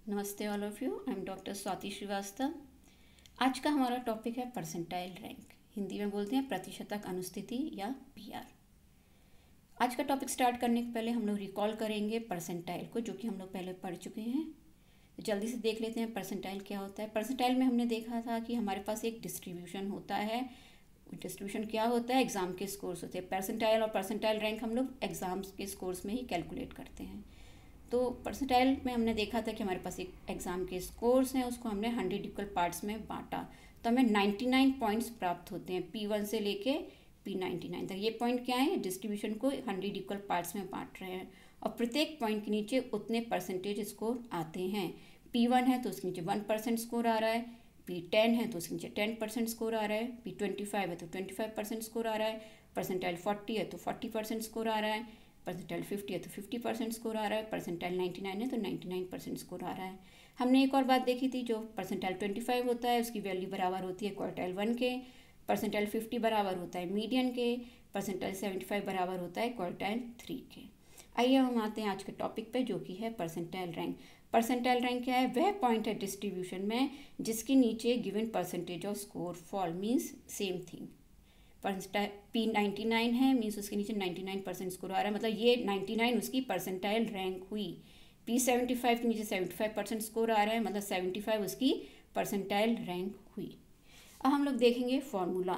नमस्ते all of you. I am doctor Swati Srivastava. आज का हमारा टॉपिक है परसेंटाइल रैंक। हिंदी में बोलते हैं प्रतिशतक अनुस्थिति या पीआर। आज का टॉपिक स्टार्ट करने के पहले हम लोग रिकॉल करेंगे परसेंटाइल को, जो कि हम लोग पहले पढ़ चुके हैं। तो जल्दी से देख लेते हैं परसेंटाइल क्या होता है। परसेंटाइल में हमने देखा था कि हमारे पास एक डिस्ट्रीब्यूशन होता है। डिस्ट्रीब्यूशन क्या होता है? एग्ज़ाम के स्कोर्स होते हैं। परसेंटाइल और परसेंटाइल रैंक हम लोग एग्ज़ाम्स के स्कोर्स में ही कैलकुलेट करते हैं। तो परसेंटाइल में हमने देखा था कि हमारे पास एक एग्ज़ाम के स्कोर्स हैं, उसको हमने 100 इक्वल पार्ट्स में बांटा, तो हमें 99 पॉइंट्स प्राप्त होते हैं। P1 से लेके P99 तक ये पॉइंट क्या है? डिस्ट्रीब्यूशन को 100 इक्वल पार्ट्स में बांट रहे हैं और प्रत्येक पॉइंट के नीचे उतने परसेंटेज स्कोर आते हैं। P1 है तो उसके नीचे 1% स्कोर आ रहा है, P10 है तो उसके नीचे 10% स्कोर आ रहा है, P25 है तो 25% स्कोर आ रहा है, परसेंटाइल 40 है तो 40% स्कोर आ रहा है, परसेंटाइल 50 है तो 50% स्कोर आ रहा है, परसेंटाइल 99 है तो 99% स्कोर आ रहा है। हमने एक और बात देखी थी, जो परसेंटाइल 25 होता है उसकी वैल्यू बराबर होती है क्वार्टाइल 1 के, परसेंटाइल 50 बराबर होता है मीडियन के, परसेंटाइल 75 बराबर होता है क्वार्टाइल 3 के। आइए हम आते हैं आज के टॉपिक पे, जो कि है परसेंटाइल रैंक। परसेंटाइल रैंक क्या है? वह पॉइंट है डिस्ट्रीब्यूशन में जिसके नीचे given percentage off score fall, means same thing. Percentile P99 है, मीन्स उसके नीचे 99% स्कोर आ रहा है, मतलब ये 99 उसकी परसेंटाइल रैंक हुई। P75 के नीचे 75% स्कोर आ रहा है, मतलब 75 उसकी परसेंटाइल रैंक हुई। अब हम लोग देखेंगे फॉर्मूला।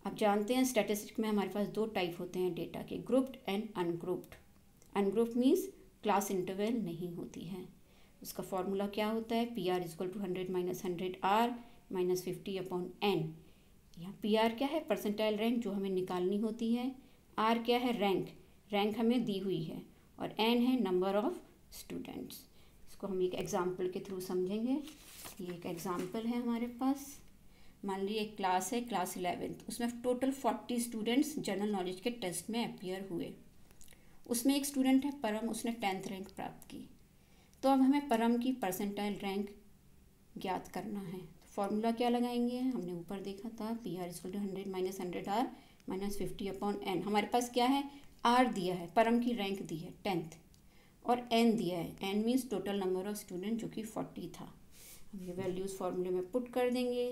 आप जानते हैं स्टैटिस्टिक्स में हमारे पास दो टाइप होते हैं डेटा के, grouped and ungrouped. Ungrouped means class interval नहीं होती है। उसका फॉर्मूला क्या होता है? PR equal to 100 minus 100R minus 50 upon N। यहाँ PR क्या है? परसेंटाइल रैंक जो हमें निकालनी होती है। R क्या है? रैंक, रैंक हमें दी हुई है। और N है नंबर ऑफ स्टूडेंट्स। इसको हम एक एग्जाम्पल के थ्रू समझेंगे। ये एक एग्जाम्पल है हमारे पास। मान लीजिए एक क्लास है, क्लास 11th, उसमें टोटल 40 स्टूडेंट्स जनरल नॉलेज के टेस्ट में अपीयर हुए। उसमें एक स्टूडेंट है परम, उसने 10th रैंक प्राप्त की। तो अब हमें परम की परसेंटाइल रैंक ज्ञात करना है। फॉर्मूला क्या लगाएंगे? हमने ऊपर देखा था, PR equal to 100 minus 100R minus 50 upon N। हमारे पास क्या है? R दिया है, परम की रैंक दी है 10th, और N दिया है। N means total number of student, जो कि 40 था। हम ये वैल्यूज़ फॉर्मूले में पुट कर देंगे,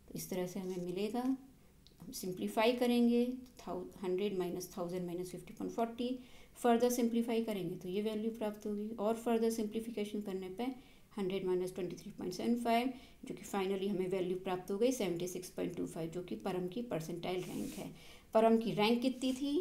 तो इस तरह से हमें मिलेगा। हम सिंप्लीफाई करेंगे, 100 minus 1000 minus 50 upon 40। Further simplify करेंगे तो ये वैल्यू प्राप्त होगी, और फर्दर सिंप्लीफिकेशन करने पे 100 माइनस 23.75, जो कि फाइनली हमें वैल्यू प्राप्त हो गई 76.25, जो कि परम की परसेंटाइल रैंक है। परम की रैंक कितनी थी?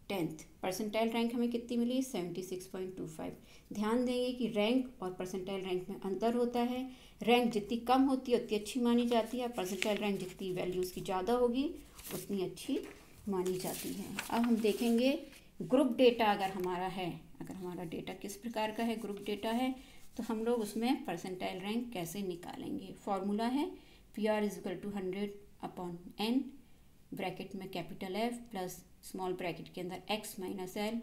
10th। परसेंटाइल रैंक हमें कितनी मिली? 76.25। ध्यान देंगे कि रैंक और परसेंटाइल रैंक में अंतर होता है। रैंक जितनी कम होती है उतनी अच्छी मानी जाती है, परसेंटाइल रैंक जितनी वैल्यू उसकी ज़्यादा होगी उतनी अच्छी मानी जाती है। अब हम देखेंगे ग्रुप डेटा अगर हमारा है, अगर हमारा डेटा किस प्रकार का है, ग्रुप डेटा है, तो हम लोग उसमें परसेंटाइल रैंक कैसे निकालेंगे? फॉर्मूला है PR is equal to 100 upon N, bracket में capital F plus small bracket के अंदर X minus L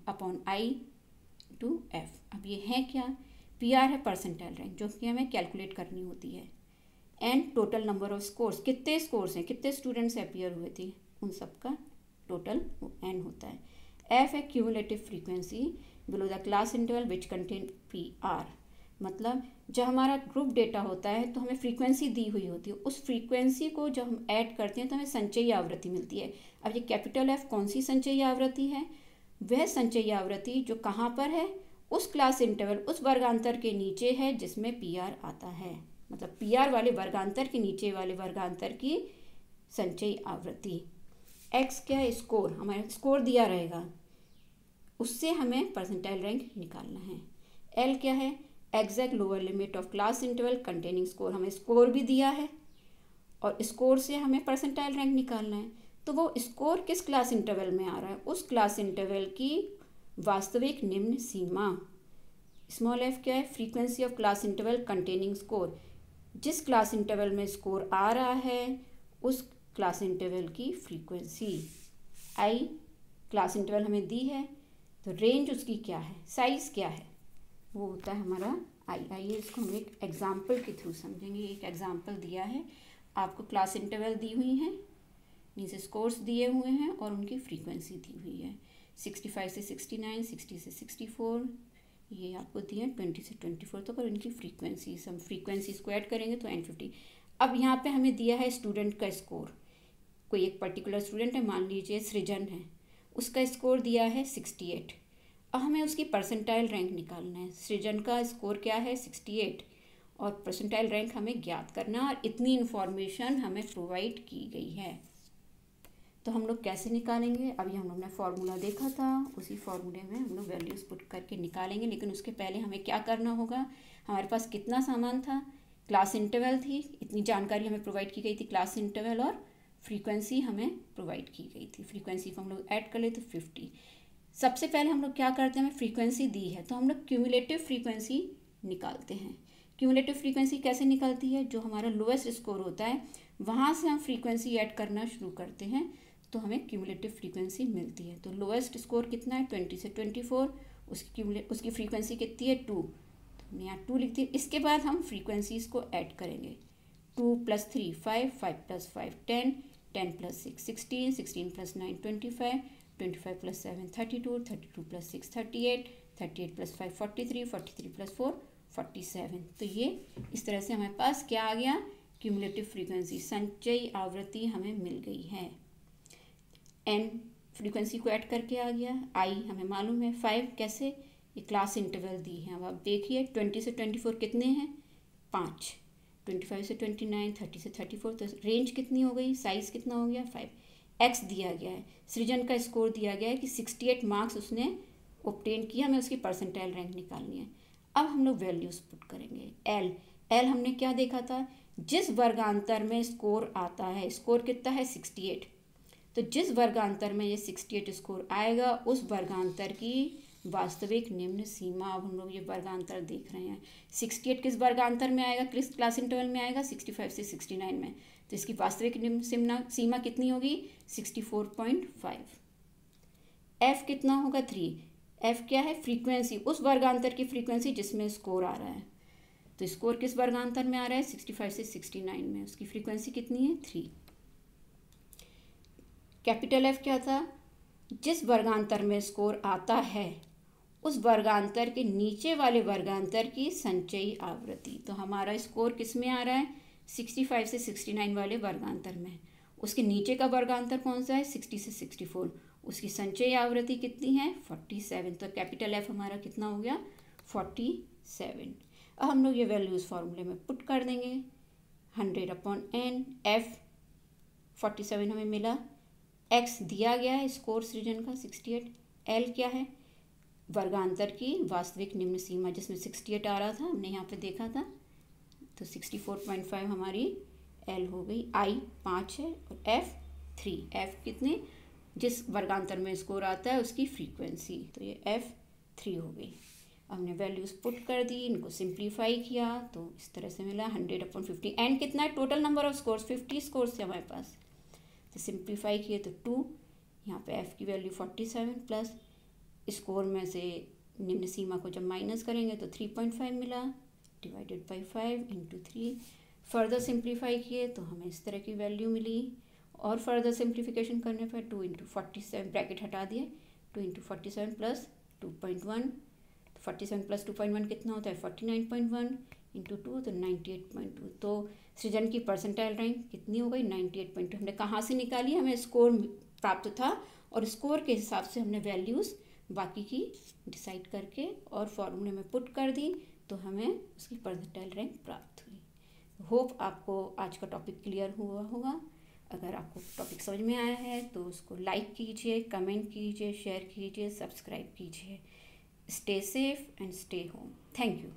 upon I two F। अब ये है क्या? PR है परसेंटाइल रैंक, जो कि हमें कैलकुलेट करनी होती है। N total number of scores, कितने स्कोर्स हैं, कितने स्टूडेंट्स अपीयर हुए थे, उन सब का टोटल N होता है। F है cumulative frequency below the class interval which contain PR। मतलब जब हमारा ग्रुप डेटा होता है तो हमें फ्रीक्वेंसी दी हुई होती है, उस फ्रीक्वेंसी को जब हम ऐड करते हैं तो हमें संचयी आवृत्ति मिलती है। अब ये कैपिटल F कौन सी संचयी आवृत्ति है? वह संचयी आवृत्ति जो कहाँ पर है? उस क्लास इंटरवल, उस वर्गांतर के नीचे है जिसमें PR आता है। मतलब PR वाले वर्गांतर के नीचे वाले वर्गांतर की संचयी आवृत्ति। X क्या है? स्कोर, हमारा स्कोर दिया रहेगा, उससे हमें परसेंटाइल रैंक निकालना है। L क्या है? Exact lower limit of class interval containing score, हमें स्कोर भी दिया है और स्कोर से हमें परसेंटाइल रैंक निकालना है। तो वो स्कोर किस क्लास इंटरवल में आ रहा है? उस क्लास इंटरवल की वास्तविक निम्न सीमा। स्मॉल f क्या है? Frequency of class interval containing score, जिस क्लास इंटरवल में स्कोर आ रहा है उस क्लास इंटरवल की फ्रीक्वेंसी। I क्लास इंटरवल हमें दी है, तो रेंज उसकी क्या है, साइज़ क्या है, वो होता है हमारा I। आइए इसको हम एक एग्जाम्पल के थ्रू समझेंगे। एक एग्जाम्पल दिया है आपको, क्लास इंटरवल दी हुई हैं, मीन्स स्कोर्स दिए हुए हैं और उनकी फ्रीक्वेंसी दी हुई है। 65 से 69, 60 से 64, ये आपको दिए हैं 20 से 24 तक, और इनकी फ्रीक्वेंसीज, हम फ्रीक्वेंसीज को ऐड करेंगे तो N50। अब यहाँ पे हमें दिया है स्टूडेंट का स्कोर, कोई एक पर्टिकुलर स्टूडेंट है, मान लीजिए सृजन है, उसका स्कोर दिया है 68। अब हमें उसकी परसेंटाइल रैंक निकालना है। सृजन का स्कोर क्या है 68, और परसेंटाइल रैंक हमें ज्ञात करना, और इतनी इन्फॉर्मेशन हमें प्रोवाइड की गई है। तो हम लोग कैसे निकालेंगे? अभी हम लोग ने फॉर्मूला देखा था, उसी फॉर्मूले में हम लोग वैल्यूज़ पुट करके निकालेंगे। लेकिन उसके पहले हमें क्या करना होगा, हमारे पास कितना सामान था, क्लास इंटरवल थी, इतनी जानकारी हमें प्रोवाइड की गई थी, क्लास इंटरवल और फ्रीक्वेंसी हमें प्रोवाइड की गई थी। फ्रीक्वेंसी को हम लोग ऐड कर ले तो 50। सबसे पहले हम लोग क्या करते हैं, हमें फ्रीक्वेंसी दी है तो हम लोग क्यूमुलेटिव फ्रीक्वेंसी निकालते हैं। क्यूमुलेटिव फ्रीक्वेंसी कैसे निकलती है, जो हमारा लोएस्ट स्कोर होता है वहाँ से हम फ्रीक्वेंसी ऐड करना शुरू करते हैं तो हमें क्यूमुलेटिव फ्रीक्वेंसी मिलती है। तो लोएस्ट स्कोर कितना है 20 से 24, उसकी फ्रीक्वेंसी कितनी है 2, तो हमने यहाँ 2 लिख दी। इसके बाद हम फ्रीक्वेंसीज को ऐड करेंगे। 2 + 3 5, 5 + 5 10, 10 + 6 16, 16 + 9 25, 25 + 7 32, 32 + 6 38, 38 + 5 43, 43 + 4 47। तो ये इस तरह से हमारे पास क्या आ गया, क्यूमुलेटिव फ्रीक्वेंसी, संचयी आवृत्ति हमें मिल गई है। एन फ्रीक्वेंसी को ऐड करके आ गया। आई हमें मालूम है 5, कैसे, ये क्लास इंटरवल दी है। अब आप देखिए 20 से 24 कितने हैं 5, 25 से 29, 30 से 34, तो रेंज कितनी हो गई, साइज़ कितना हो गया 5। एक्स दिया गया है, सृजन का स्कोर दिया गया है कि 68 मार्क्स उसने ऑब्टेन किया, हमें उसकी परसेंटाइल रैंक निकालनी है। अब हम लोग वैल्यूज़ पुट करेंगे। एल हमने क्या देखा था, जिस वर्गांतर में स्कोर आता है, स्कोर कितना है 68, तो जिस वर्गांतर में ये 68 स्कोर आएगा उस वर्गांतर की वास्तविक निम्न सीमा। अब हम लोग ये वर्गांतर देख रहे हैं, 68 किस वर्गांतर में आएगा, किस क्लास इंटरवल में आएगा, 65 से 69 में, तो इसकी वास्तविक निम्न सीमा कितनी होगी 64.5। एफ कितना होगा 3, एफ क्या है फ्रीक्वेंसी, उस वर्गांतर की फ्रीक्वेंसी जिसमें स्कोर आ रहा है, तो स्कोर किस वर्गांतर में आ रहा है 65 से 69 में, उसकी फ्रीक्वेंसी कितनी है 3। कैपिटल एफ क्या था, जिस वर्गांतर में स्कोर आता है उस वर्गांतर के नीचे वाले वर्गांतर की संचयी आवृत्ति। तो हमारा स्कोर किस में आ रहा है 65 से 69 वाले वर्गांतर में, उसके नीचे का वर्गांतर कौन सा है 60 से 64, उसकी संचयी आवृत्ति कितनी है 47। तो कैपिटल एफ हमारा कितना हो गया 47। अब हम लोग ये वैल्यूज़ फार्मूले में पुट कर देंगे। 100/n, एफ 47 हमें मिला, एक्स दिया गया है स्कोर सृजन का 68, एल क्या है वर्गांतर की वास्तविक निम्न सीमा जिसमें 68 आ रहा था, हमने यहाँ पे देखा था, तो 64.5 हमारी एल हो गई। आई 5 है और एफ 3, एफ कितने, जिस वर्गांतर में स्कोर आता है उसकी फ्रीक्वेंसी, तो ये एफ 3 हो गई। हमने वैल्यूज़ पुट कर दी, इनको सिंप्लीफाई किया तो इस तरह से मिला 100/50। एन कितना है, total number of scores 50 scores है हमारे पास, तो सिंप्लीफाई किए तो 2, यहाँ पे एफ़ की वैल्यू 47 प्लस स्कोर में से निम्न सीमा को जब माइनस करेंगे तो 3.5 मिला, divided by 5 into 3। Further simplify किए तो हमें इस तरह की वैल्यू मिली, और फर्दर सिंप्लीफिकेशन करने पर 2 × 47 ब्रैकेट हटा दिए, 2 × 47 प्लस 2.1, 47 प्लस 2.1 कितना होता है 49.1 इंटू 2 तो 98.2। तो सृजन की परसेंटाइल रैंक कितनी हो गई 98.2। हमने कहाँ से निकाली, हमें स्कोर प्राप्त था और स्कोर के हिसाब से हमने वैल्यूज़ बाकी की डिसाइड करके और फॉर्मूले में पुट कर दी, तो हमें उसकी परसेंटाइल रैंक प्राप्त हुई। होप आपको आज का टॉपिक क्लियर हुआ होगा। अगर आपको टॉपिक समझ में आया है तो उसको लाइक कीजिए, कमेंट कीजिए, शेयर कीजिए, सब्सक्राइब कीजिए। Stay safe and stay home. Thank you.